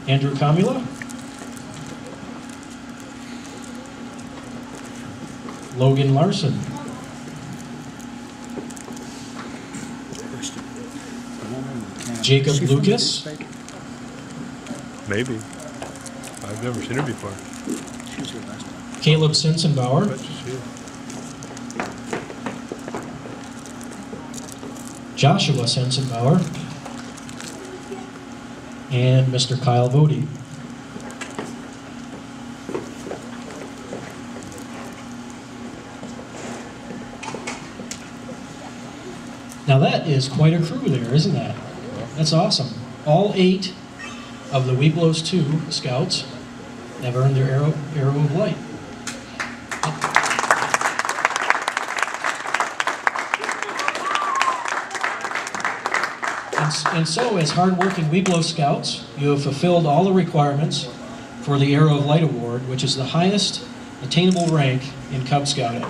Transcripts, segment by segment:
Andrew Kamula. Logan Larson. Jacob Lucas. Maybe. I've never seen her before. Caleb Sensenbauer. But she's here. Joshua Sensenbauer. And Mr. Kyle Bodie. Now that is quite a crew there, isn't that? That's awesome. All 8 of the Webelos 2 scouts have earned their Arrow of Light. And so, as hardworking Webelos scouts, you have fulfilled all the requirements for the Arrow of Light Award, which is the highest attainable rank in Cub Scouting.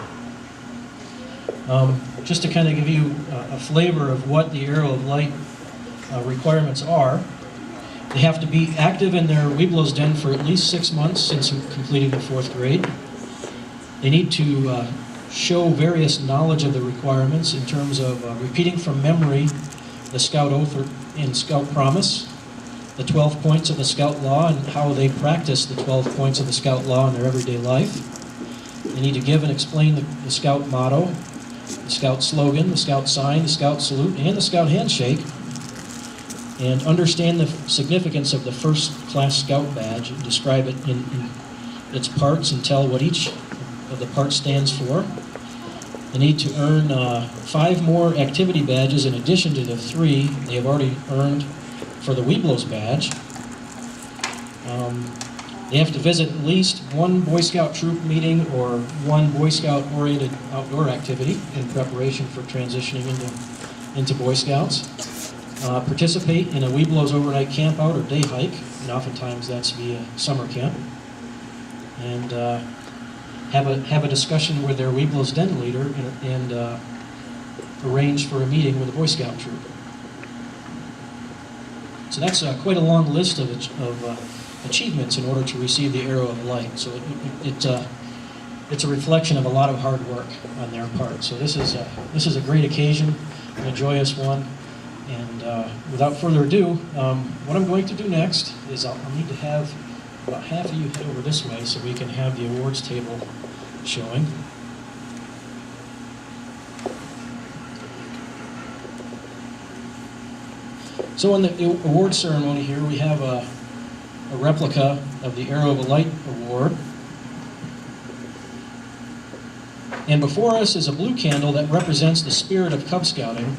Just to kind of give you a flavor of what the Arrow of Light requirements are, they have to be active in their Webelos den for at least 6 months since completing the 4th grade. They need to show various knowledge of the requirements in terms of repeating from memory the Scout Oath and Scout Promise, the 12 points of the Scout Law and how they practice the 12 points of the Scout Law in their everyday life. They need to give and explain the Scout motto, the Scout slogan, the Scout sign, the Scout salute, and the Scout handshake, and understand the significance of the First Class Scout badge and describe it in its parts and tell what each of the parts stands for. They need to earn 5 more activity badges in addition to the 3 they have already earned for the Webelos badge. They have to visit at least 1 Boy Scout troop meeting or 1 Boy Scout-oriented outdoor activity in preparation for transitioning into Boy Scouts. Participate in a Webelos overnight camp out or day hike, and oftentimes that's via summer camp. And have a discussion with their Webelos den leader and arrange for a meeting with a Boy Scout troop. So that's quite a long list of achievements in order to receive the Arrow of Light. So it's a reflection of a lot of hard work on their part. So this is a great occasion, a joyous one. And without further ado, what I'm going to do next is I'll need to have about half of you head over this way so we can have the awards table showing. So in the award ceremony here, we have a replica of the Arrow of Light Award. And before us is a blue candle that represents the spirit of Cub Scouting,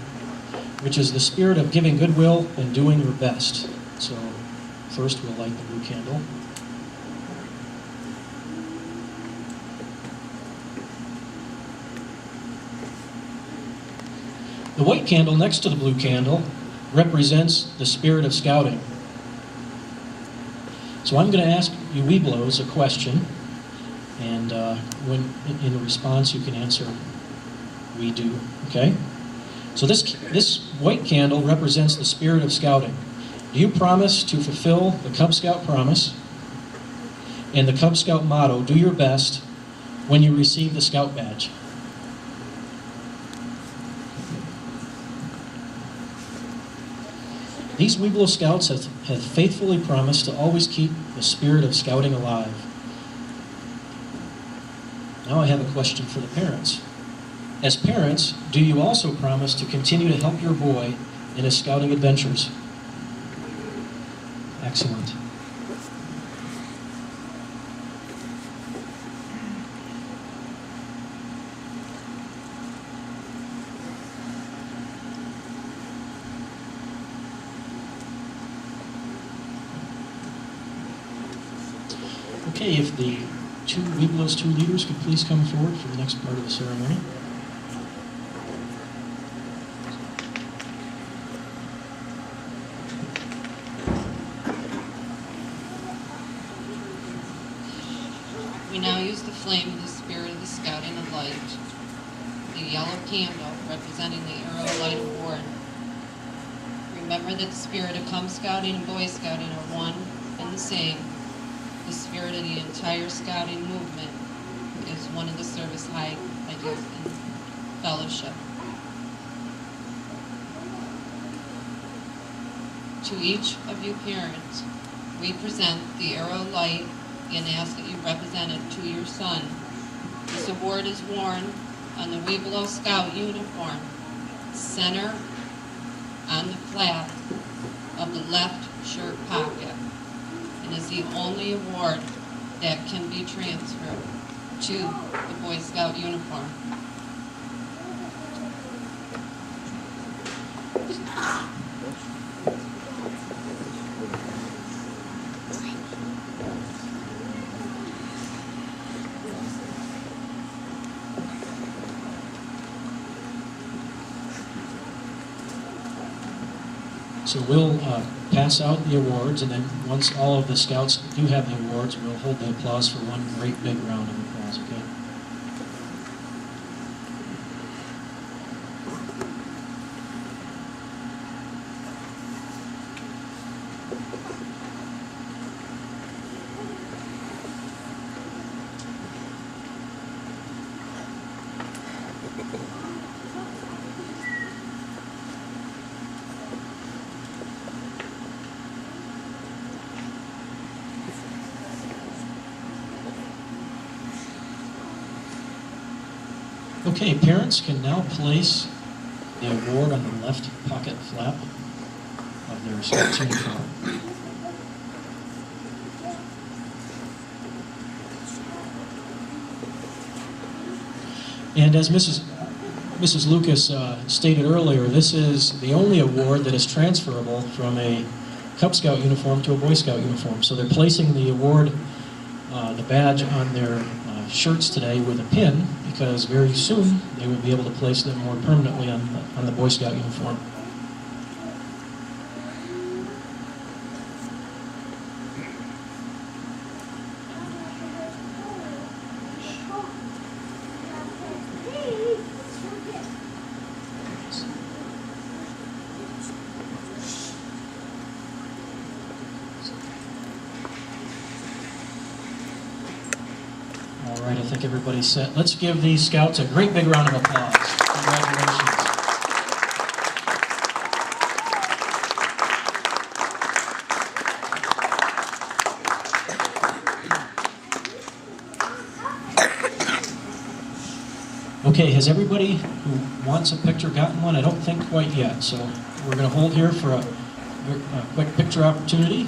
which is the spirit of giving goodwill and doing your best. So first we'll light the blue candle. The white candle next to the blue candle represents the spirit of scouting. So I'm going to ask you Webelos a question, and when in response you can answer, "We do." Okay? So this white candle represents the spirit of scouting. Do you promise to fulfill the Cub Scout promise and the Cub Scout motto, "Do your best," when you receive the Scout badge? These Webelos Scouts have faithfully promised to always keep the spirit of scouting alive. Now I have a question for the parents. As parents, do you also promise to continue to help your boy in his scouting adventures? Excellent. Okay, if the Webelos 2 leaders could please come forward for the next part of the ceremony. We now use the flame of the spirit of the scouting of light, the yellow candle representing the Arrow of Light Award. Remember that the spirit of Cub Scouting and Boy Scouting are one, and the same, the spirit of the entire scouting movement is one of the service ideals in fellowship. To each of you parents, we present the Arrow Light and ask that you represent it to your son. This award is worn on the Webelow Scout uniform, center on the flap of the left shirt pocket, and is the only award that can be transferred to the Boy Scout uniform. So we'll pass out the awards, and then once all of the scouts do have the awards, we'll hold the applause for one great big round of applause, okay? Okay, parents can now place the award on the left pocket flap of their Scout's uniform. And as Mrs. Lucas stated earlier, this is the only award that is transferable from a Cub Scout uniform to a Boy Scout uniform. So they're placing the award, the badge, on their shirts today with a pin, because very soon they will be able to place them more permanently on the Boy Scout uniform. All right, I think everybody's set. Let's give these scouts a great big round of applause. Congratulations. Okay, has everybody who wants a picture gotten one? I don't think quite yet, so we're going to hold here for a quick picture opportunity.